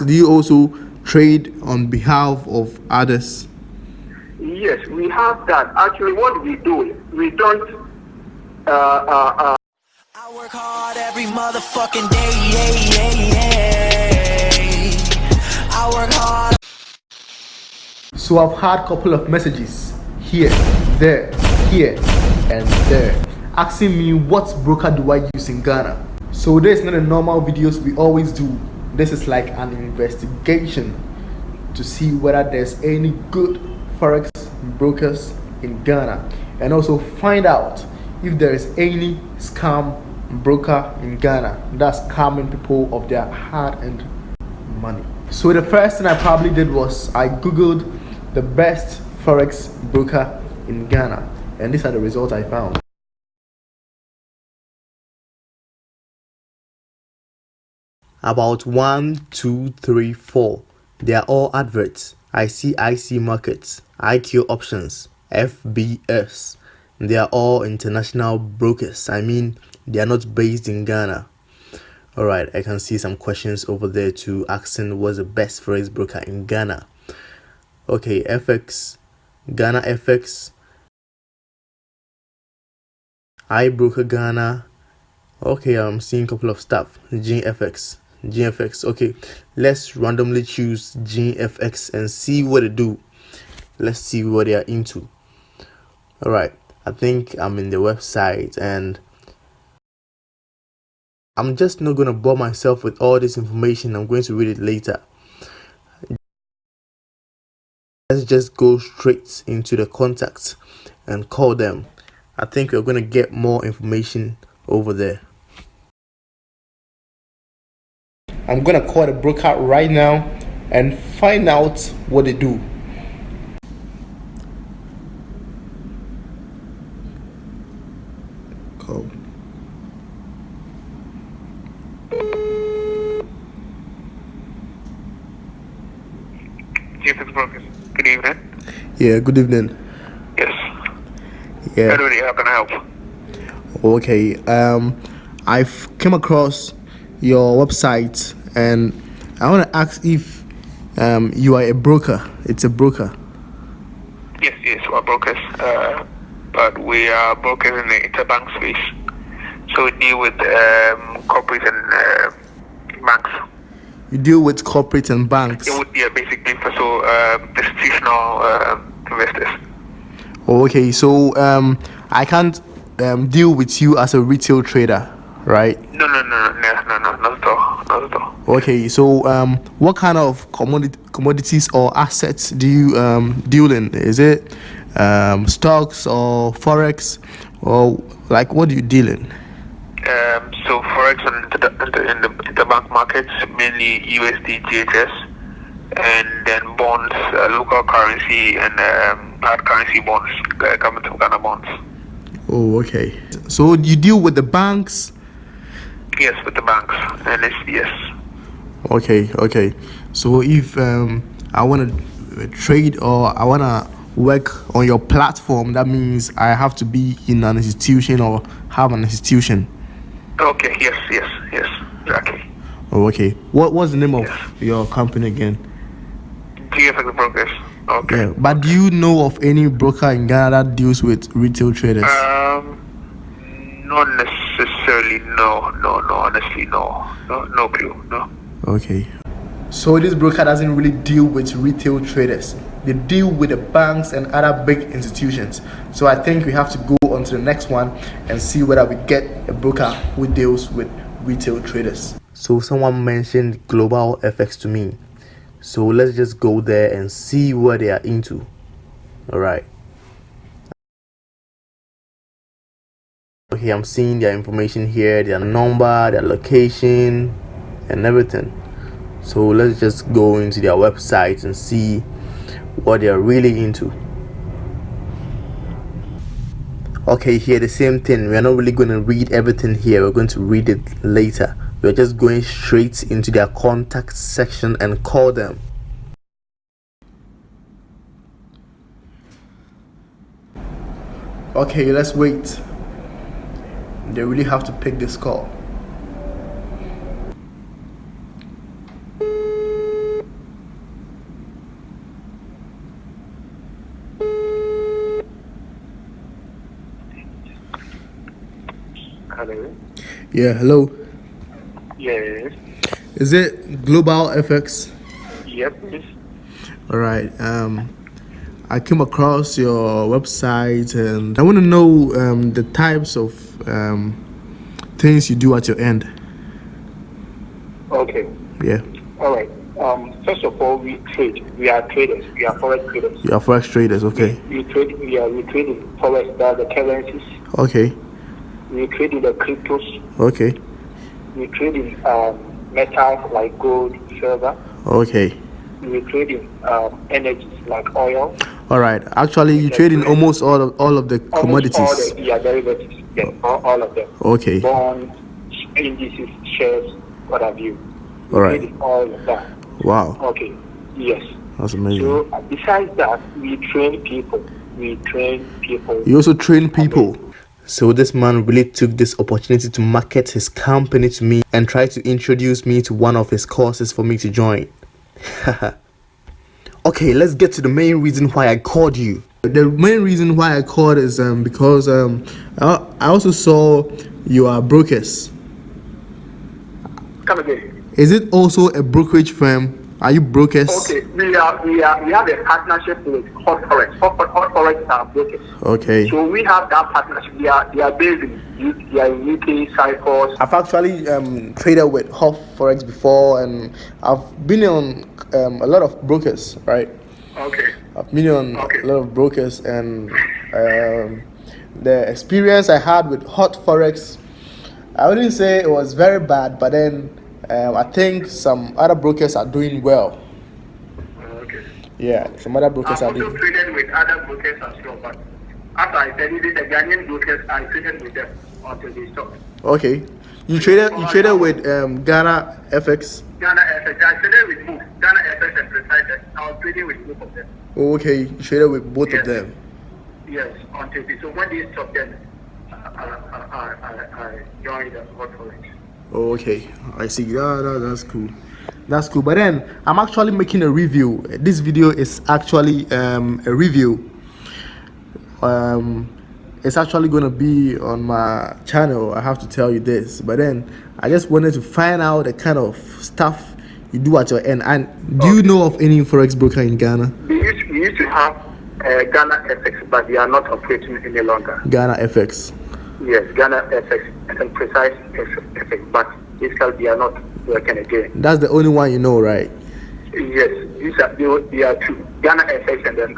Do you also trade on behalf of others? Yes, we have that. Actually, what we do, we don't. I work hard every motherfucking day. I work hard. So I've had a couple of messages here, there, here, and there, asking me what broker do I use in Ghana. So this is not a normal videos we always do. This is like an investigation to see whether there's any good forex brokers in Ghana, and also find out if there is any scam broker in Ghana that's scamming people of their hard-earned money. So the first thing I probably did was I googled the best forex broker in Ghana, and these are the results I found. About 1, 2, 3, 4. They are all adverts. IC Markets, IQ Options, FBS. They are all international brokers. I mean, they are not based in Ghana. Alright, I can see some questions over there too, asking what's the best forex broker in Ghana. Okay, FX, Ghana FX, iBroker Ghana. Okay, I'm seeing a couple of stuff. GFX. Okay, let's randomly choose GFX and see what they do. Let's see what they are into. Alright, I think I'm in the website, and I'm just not going to bore myself with all this information. I'm going to read it later. Let's just go straight into the contacts and call them. I think we're going to get more information over there. I'm going to call the broker right now and find out what they do. Call. Forex Brokers. Good evening. Yeah, good evening. Yes. Yeah. How can I help? Okay. I've come across your website, and I want to ask if you are a broker. It's a broker. Yes, we're brokers. But we are brokers in the interbank space. So we deal with corporate and banks. You deal with corporate and banks. It would be a basic thing for institutional investors. Oh, okay. So I can't deal with you as a retail trader, right? No, not at all. Okay. So what kind of commodities or assets do you deal in? Is it stocks or forex, or like what do you deal in? So forex and in the interbank markets, mainly USD, GHS, and then bonds, local currency, and hard currency bonds, government of Ghana bonds. Oh, okay. So you deal with the banks? Yes, with the banks, and it's yes. Okay. So if I want to trade or I want to work on your platform, that means I have to be in an institution or have an institution. Okay. Yes. Exactly. Oh, okay. What's the name of your company again? Forex Brokers. Okay. Yeah, but do you know of any broker in Ghana that deals with retail traders? Not necessarily. No. Honestly, no clue. No. Okay. So this broker doesn't really deal with retail traders. They deal with the banks and other big institutions. So I think we have to go on to the next one and see whether we get a broker who deals with retail traders. So someone mentioned Global FX to me. So let's just go there and see what they are into. All right. Okay, I'm seeing their information here, their number, their location, and everything. So let's just go into their website and see what they are really into. Okay, here the same thing. We're not really going to read everything here. We're going to read it later. We're just going straight into their contact section and call them. Okay, let's wait. They really have to pick this call. Hello. Yeah, hello. Yes. Is it Global FX? Yes, please. All right. I came across your website and I want to know the types of things you do at your end. Okay. Yeah. All right. First of all, we trade. We are traders. We are forex traders. You are forex traders, okay? We trade. We trade in forex, that's the currencies. Okay. We trade in the cryptos. Okay. We trade in metals like gold, silver. Okay. We trade in energies like oil. All right. Actually, you trade in almost all of the commodities. Almost all the derivatives. Yes, all of them. Okay. Bonds, indices, shares, what have you. We All right. trade in all of that. Wow. Okay. Yes. That's amazing. So besides that, we train people. You also train people. So this man really took this opportunity to market his company to me and try to introduce me to one of his courses for me to join. Okay, let's get to the main reason why I called you. The main reason why I called is because I also saw you are brokers. Come again. Is it also a brokerage firm? Are you brokers? Okay, we have a partnership with Hot Forex. Hot Forex are brokers. Okay. So we have that partnership. They are based in UK, Cyprus. I've actually traded with Hot Forex before, and I've been on a lot of brokers, right? Okay. I've been on a lot of brokers, and the experience I had with Hot Forex, I wouldn't say it was very bad, but then I think some other brokers are doing well. Okay. Yeah, some other brokers are I've also doing. traded with other brokers as well, but after I said it, the Ghanaian brokers, I traded with them until they stopped. Okay, you traded with Ghana FX. Ghana FX, I traded with both Ghana FX and Precise. I was trading with both of them. Okay, you traded with both Yes. of them. Yes, until they, so when they stopped, then I joined the Hot Forex. Okay, I see. That's cool. That's cool. But then I'm actually making a review. This video is actually a review. It's actually gonna be on my channel. I have to tell you this. But then I just wanted to find out the kind of stuff you do at your end. And do you know of any forex broker in Ghana? We used to have Ghana FX, but they are not operating any longer. Ghana FX. Yes, Ghana FX and Precise FX, but basically they are not working again. That's the only one you know, right? Yes, they are two. Ghana FX and then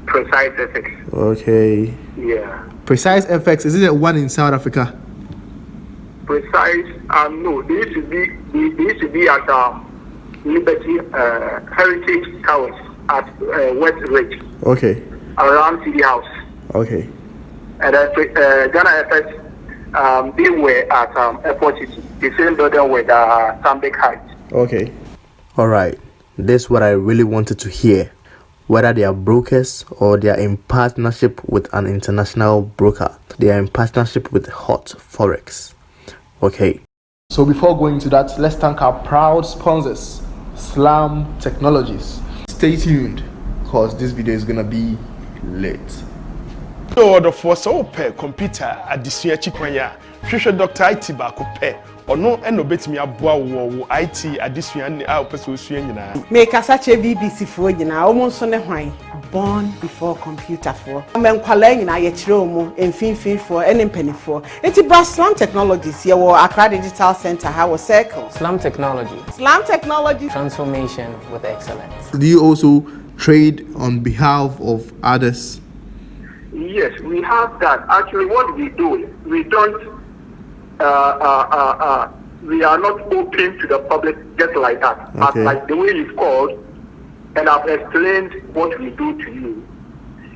Precise FX. Okay. Yeah. Precise FX, is it the one in South Africa? Precise, no, they used to be at Liberty Heritage Towers at West Ridge. Okay. Around City House. Okay. And then Ghana FX, they were at Airport City, the same building with Sambik Heights. Okay. All right. This is what I really wanted to hear. Whether they are brokers or they are in partnership with an international broker, they are in partnership with Hot Forex. Okay. So before going to that, let's thank our proud sponsors, Slam Technologies. Stay tuned, because this video is gonna be lit. Order for so pay computer adesua chikwanya hwehwe Dr. IT ba ko pay ono eno betimi aboa wo IT adesua ne a opese osua nyina make asache BBC fo nyina omo nso ne hwan born before computer for menkwala nyina ye kire omo emfinfin for ene mpanifo enti bra Slam Technologies ye wo Accra Digital Center ha wo circle Slam Technology. Transformation with excellence. Do you also trade on behalf of others? Yes, we have that. Actually, what we do, we don't, we are not open to the public just like that. But Okay. like the way you've called, and I've explained what we do to you.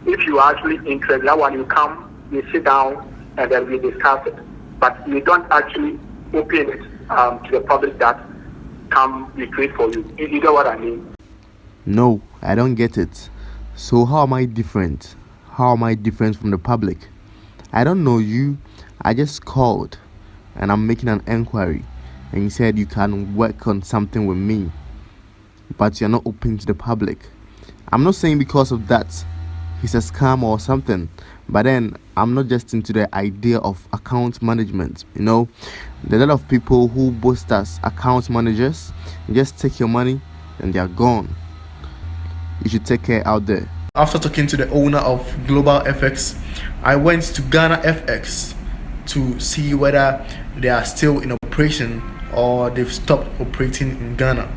If you are actually interested, that when you come, we sit down and then we discuss it. But we don't actually open it to the public that come we trade for you. You know what I mean? No, I don't get it. So how am I different? How am I different from the public? I don't know you. I just called and I'm making an inquiry, and you said you can work on something with me, but you're not open to the public. I'm not saying because of that it's a scam or something. But then I'm not just into the idea of account management. You know, there are a lot of people who boast as account managers. You just take your money and they are gone. You should take care out there. After talking to the owner of Global FX, I went to Ghana FX to see whether they are still in operation or they've stopped operating in Ghana.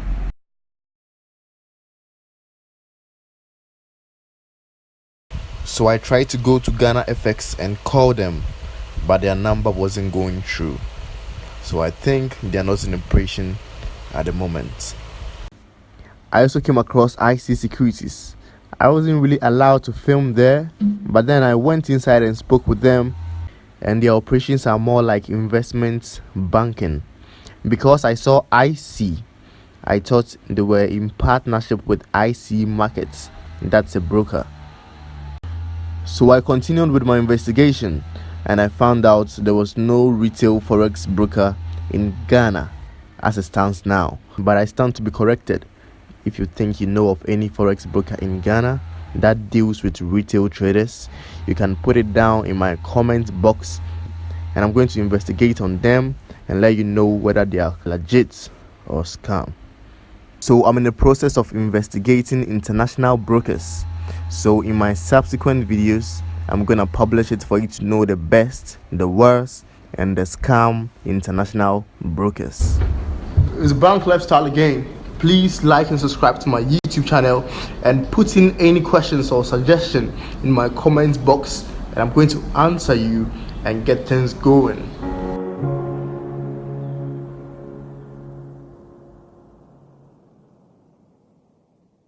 So I tried to go to Ghana FX and call them, but their number wasn't going through. So I think they are not in operation at the moment. I also came across IC Securities. I wasn't really allowed to film there, but then I went inside and spoke with them, and their operations are more like investment banking. Because I saw IC, I thought they were in partnership with IC Markets. That's a broker. So I continued with my investigation, and I found out there was no retail forex broker in Ghana as it stands now. But I stand to be corrected. If you think you know of any forex broker in Ghana that deals with retail traders, you can put it down in my comment box, and I'm going to investigate on them and let you know whether they are legit or scam. So I'm in the process of investigating international brokers. So in my subsequent videos, I'm gonna publish it for you to know the best, the worst, and the scam international brokers. It's Bank Lifestyle again. Please like and subscribe to my YouTube channel and put in any questions or suggestion in my comments box, and I'm going to answer you and get things going.